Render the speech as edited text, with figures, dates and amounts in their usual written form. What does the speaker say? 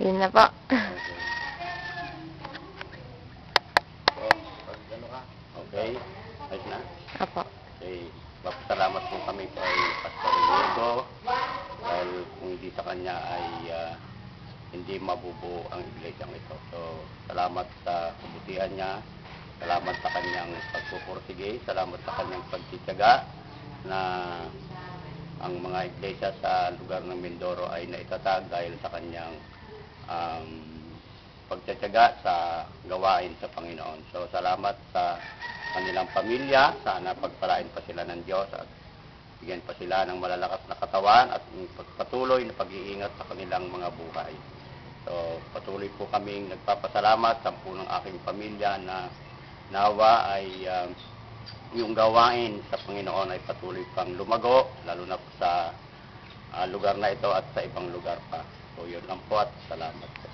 Yun na po. Okay. So, pag ano ka? Okay. Ayos na? Apo. Okay. Papasalamat po kami kay Pastor Diego dahil kung hindi sa kanya ay hindi mabubuo ang iglesyang ito. So, salamat sa kabutihan niya. Salamat sa kanyang pagpupursige. Salamat sa kanyang pagtitiyaga na ang mga iglesia sa lugar ng Mindoro ay naitatag dahil sa kanyang pagtitiyaga sa gawain sa Panginoon. So, salamat sa kanilang pamilya. Sana pagpalain pa sila ng Diyos at bigyan pa sila ng malalakas na katawan at patuloy na pag-iingat sa kanilang mga buhay. So, patuloy po kaming nagpapasalamat sa po ng aking pamilya na nawa ay yung gawain sa Panginoon ay patuloy pang lumago, lalo na po sa lugar na ito at sa ibang lugar pa. So, yun lang po at salamat po.